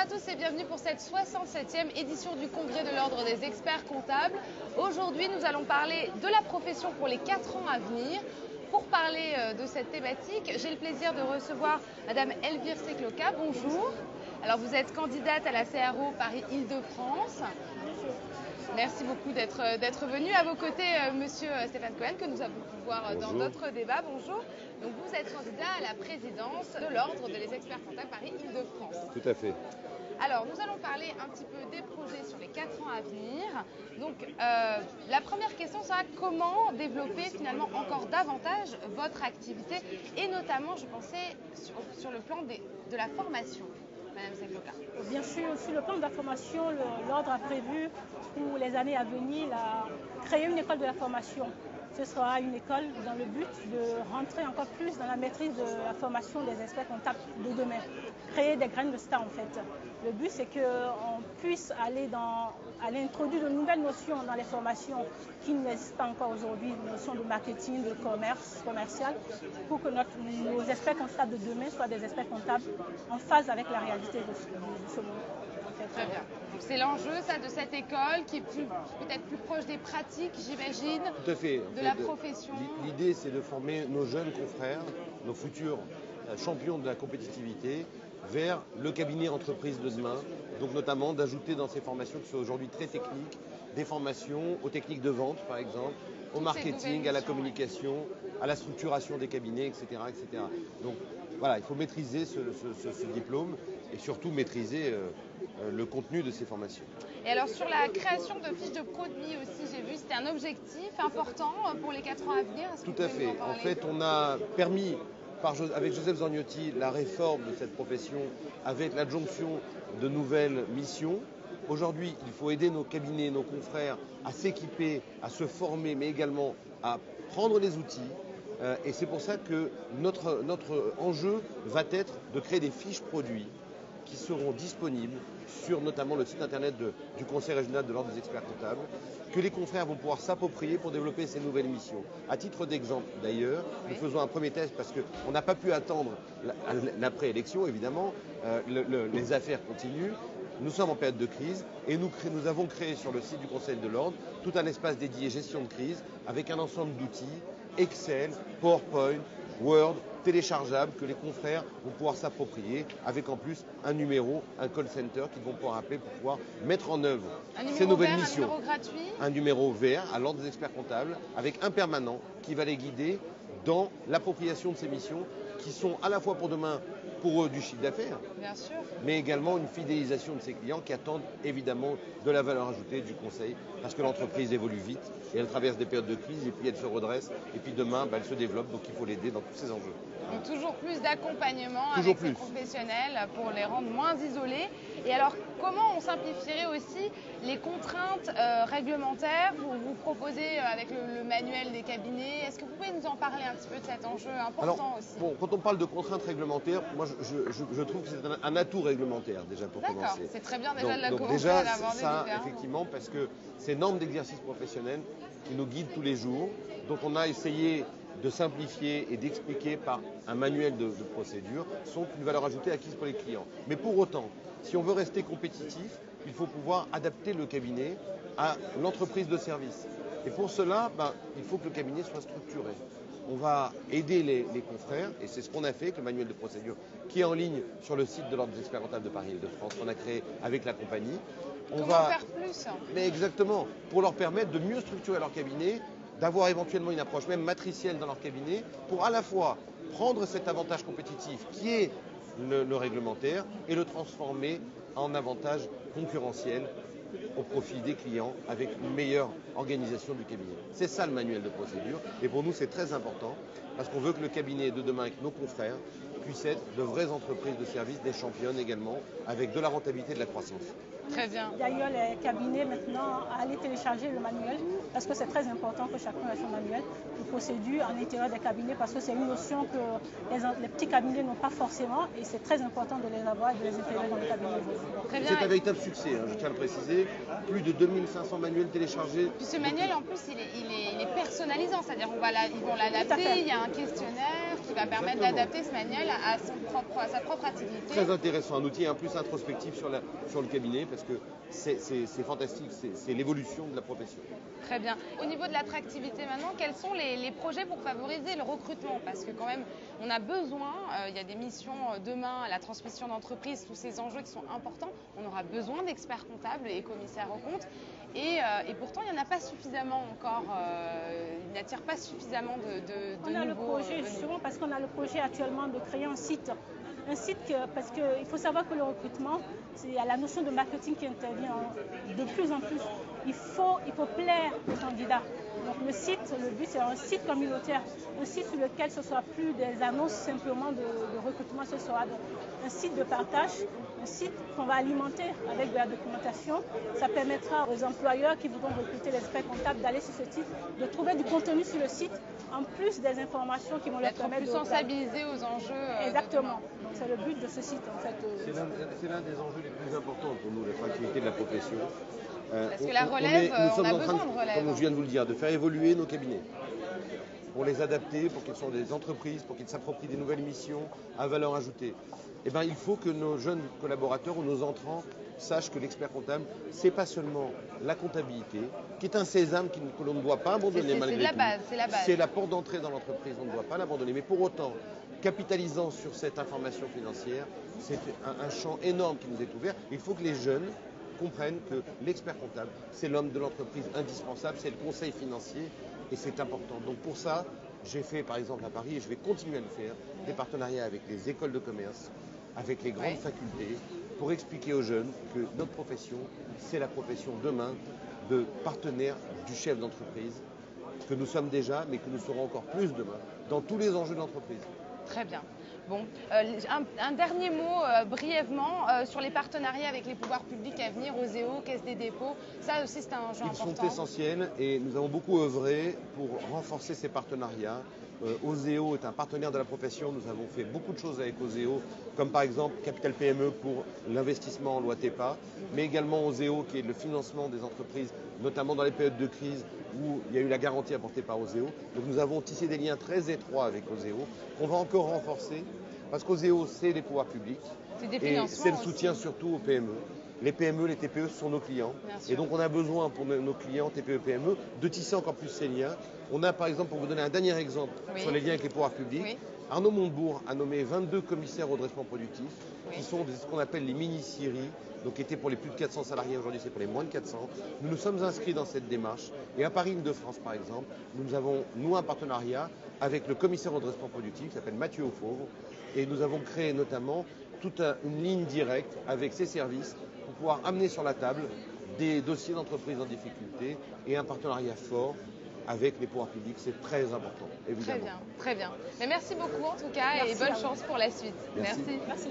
à tous et bienvenue pour cette 67e édition du Congrès de l'Ordre des experts comptables. Aujourd'hui, nous allons parler de la profession pour les 4 ans à venir. Pour parler de cette thématique, j'ai le plaisir de recevoir Madame Elvire Secloca. Bonjour. Alors, vous êtes candidate à la CRO Paris-Île-de-France. Merci beaucoup d'être venu. À vos côtés, Monsieur Stéphane Cohen, que nous avons pu voir dans d'autres débats. Bonjour. Donc, vous êtes candidat à la présidence de l'Ordre des experts comptables Paris-Île-de-France. Tout à fait. Alors, nous allons parler un petit peu des projets sur les 4 ans à venir. Donc, la première question sera comment développer finalement encore davantage votre activité et notamment, je pensais, sur le plan de la formation. Madame Secloca. Bien sûr, sur le plan de la formation, l'Ordre a prévu pour les années à venir créer une école de la formation. Ce sera une école dans le but de rentrer encore plus dans la maîtrise de la formation des experts comptables de demain. Créer des graines de star en fait. Le but c'est qu'on puisse aller introduire de nouvelles notions dans les formations qui n'existent pas encore aujourd'hui, des notions de marketing, de commerce, commercial, pour que nos experts comptables de demain soient des experts comptables en phase avec la réalité de ce monde. Très bien. C'est l'enjeu de cette école qui est peut-être plus proche des pratiques, j'imagine, Tout à fait. De la profession. L'idée, c'est de former nos jeunes confrères, nos futurs champions de la compétitivité, vers le cabinet entreprise de demain. Donc notamment d'ajouter dans ces formations qui sont aujourd'hui très techniques, des formations aux techniques de vente, par exemple, au marketing, à la communication, à la structuration des cabinets, etc. etc. Donc voilà, il faut maîtriser ce diplôme et surtout maîtriser le contenu de ces formations. Et alors sur la création de fiches de produits aussi, j'ai vu, c'était un objectif important pour les 4 ans à venir. Tout à fait. En fait, on a permis, avec Joseph Zorniotti, la réforme de cette profession avec l'adjonction de nouvelles missions. Aujourd'hui, il faut aider nos cabinets, nos confrères à s'équiper, à se former, mais également à prendre les outils. Et c'est pour ça que notre enjeu va être de créer des fiches produits qui seront disponibles sur notamment le site internet du Conseil régional de l'Ordre des experts comptables, que les confrères vont pouvoir s'approprier pour développer ces nouvelles missions. À titre d'exemple d'ailleurs, nous faisons un premier test parce qu'on n'a pas pu attendre l'après-élection, évidemment, les affaires continuent. Nous sommes en période de crise et nous avons créé sur le site du Conseil de l'Ordre tout un espace dédié gestion de crise avec un ensemble d'outils, Excel, PowerPoint, Word, téléchargeables que les confrères vont pouvoir s'approprier avec en plus un numéro, un call center qu'ils vont pouvoir appeler pour pouvoir mettre en œuvre ces nouvelles missions. Un numéro gratuit. Un numéro vert à l'Ordre des experts comptables avec un permanent qui va les guider dans l'appropriation de ces missions qui sont à la fois pour demain pour eux du chiffre d'affaires, mais également une fidélisation de ces clients qui attendent évidemment de la valeur ajoutée du conseil parce que l'entreprise évolue vite et elle traverse des périodes de crise et puis elle se redresse et puis demain elle se développe, donc il faut l'aider dans tous ces enjeux. Donc toujours plus d'accompagnement avec ces professionnels pour les rendre moins isolés. Et alors comment on simplifierait aussi les contraintes réglementaires? Vous proposez avec le manuel des cabinets. Est-ce que vous pouvez nous en parler un petit peu de cet enjeu important aussi? Bon, quand on parle de contraintes réglementaires, moi je trouve que c'est un atout réglementaire déjà pour commencer. D'accord, c'est très bien déjà de la commencer déjà, à l'aborder ça, effectivement, parce que ces normes d'exercice professionnel qui nous guident tous les jours, donc on a essayé de simplifier et d'expliquer par un manuel de procédure, sont une valeur ajoutée acquise pour les clients. Mais pour autant, si on veut rester compétitif, il faut pouvoir adapter le cabinet à l'entreprise de service. Et pour cela, il faut que le cabinet soit structuré. On va aider les confrères, et c'est ce qu'on a fait avec le manuel de procédure, qui est en ligne sur le site de l'Ordre des experts comptables de Paris-Île-de-France, qu'on a créé avec la compagnie. Comment faire plus? Mais exactement, pour leur permettre de mieux structurer leur cabinet, d'avoir éventuellement une approche même matricielle dans leur cabinet, pour à la fois prendre cet avantage compétitif qui est le réglementaire et le transformer en avantage concurrentiel au profit des clients avec une meilleure organisation du cabinet. C'est ça le manuel de procédure et pour nous c'est très important parce qu'on veut que le cabinet de demain avec nos confrères puisse être de vraies entreprises de services, des championnes également, avec de la rentabilité et de la croissance. Très bien. D'ailleurs, les cabinets maintenant allaient télécharger le manuel parce que c'est très important que chacun ait son manuel de procédure à l'intérieur des cabinets parce que c'est une notion que les petits cabinets n'ont pas forcément et c'est très important de les avoir et de les intégrer dans les cabinets aujourd'hui. Très bien. C'est un véritable succès, hein, je tiens à le préciser. Plus de 2500 manuels téléchargés. Puis ce manuel, en plus, il est personnalisant, c'est-à-dire ils vont l'adapter, il y a un questionnaire qui va permettre d'adapter ce manuel à sa propre activité. Très intéressant, un outil un plus introspectif sur le cabinet parce que c'est fantastique, c'est l'évolution de la profession. Très bien. Au niveau de l'attractivité maintenant, quels sont les projets pour favoriser le recrutement? Parce que quand même, on a besoin, il y a des missions demain, la transmission d'entreprise, tous ces enjeux qui sont importants, on aura besoin d'experts comptables et commissaires aux comptes. Et pourtant, il n'y en a pas suffisamment encore, il n'attire pas suffisamment de On a nouveaux, le projet, justement, parce qu'on a le projet actuellement de créer un site. Parce qu'il faut savoir que le recrutement, il y a la notion de marketing qui intervient de plus en plus. Il faut plaire aux candidats. Donc le but c'est un site communautaire, un site sur lequel ce ne soit plus des annonces simplement de recrutement, ce sera un site de partage, un site qu'on va alimenter avec de la documentation. Ça permettra aux employeurs qui voudront recruter les experts comptables d'aller sur ce site, de trouver du contenu sur le site, en plus des informations qui vont leur permettre plus sensibilisés aux enjeux. Exactement. Donc c'est le but de ce site en fait. C'est l'un des enjeux les plus importants pour nous, l'attractivité de la profession. Parce que la relève, on a besoin de relève. Comme je viens de vous le dire, de faire évoluer nos cabinets pour les adapter, pour qu'ils soient des entreprises, pour qu'ils s'approprient des nouvelles missions à valeur ajoutée. Eh bien, il faut que nos jeunes collaborateurs ou nos entrants sachent que l'expert comptable, c'est pas seulement la comptabilité, qui est un sésame que l'on ne doit pas abandonner malgré tout. C'est la base. C'est la porte d'entrée dans l'entreprise, on ne doit pas l'abandonner. Mais pour autant, capitalisant sur cette information financière, c'est un champ énorme qui nous est ouvert. Il faut que les jeunes comprennent que l'expert comptable, c'est l'homme de l'entreprise indispensable, c'est le conseil financier et c'est important. Donc pour ça, j'ai fait par exemple à Paris, et je vais continuer à le faire, des partenariats avec les écoles de commerce, avec les grandes facultés, pour expliquer aux jeunes que notre profession, c'est la profession demain de partenaire du chef d'entreprise, que nous sommes déjà, mais que nous serons encore plus demain, dans tous les enjeux de l'entreprise. Très bien. Bon, un dernier mot brièvement sur les partenariats avec les pouvoirs publics à venir, OSEO, Caisse des dépôts. Ça aussi, c'est un enjeu important. Ils sont essentiels et nous avons beaucoup œuvré pour renforcer ces partenariats. OSEO est un partenaire de la profession. Nous avons fait beaucoup de choses avec OSEO, comme par exemple Capital PME pour l'investissement en loi TEPA, mais également OSEO qui est le financement des entreprises, notamment dans les périodes de crise où il y a eu la garantie apportée par OSEO. Donc nous avons tissé des liens très étroits avec OSEO, qu'on va encore renforcer, parce qu'OSEO, c'est les pouvoirs publics, et c'est le soutien surtout aux PME. Les PME, les TPE sont nos clients. Et donc on a besoin pour nos clients TPE, PME de tisser encore plus ces liens. On a par exemple, pour vous donner un dernier exemple sur les liens avec les pouvoirs publics, Arnaud Montebourg a nommé 22 commissaires au redressement productif, qui sont ce qu'on appelle les mini-scieries, donc qui étaient pour les plus de 400 salariés, aujourd'hui c'est pour les moins de 400. Nous nous sommes inscrits dans cette démarche. Et à Paris Île-de-France par exemple, nous avons un partenariat avec le commissaire au redressement productif qui s'appelle Mathieu Auffauvre. Et nous avons créé notamment toute une ligne directe avec ses services pour pouvoir amener sur la table des dossiers d'entreprises en difficulté et un partenariat fort avec les pouvoirs publics, c'est très important, évidemment. Très bien, très bien. Mais merci beaucoup en tout cas et bonne chance pour la suite. Merci. Merci.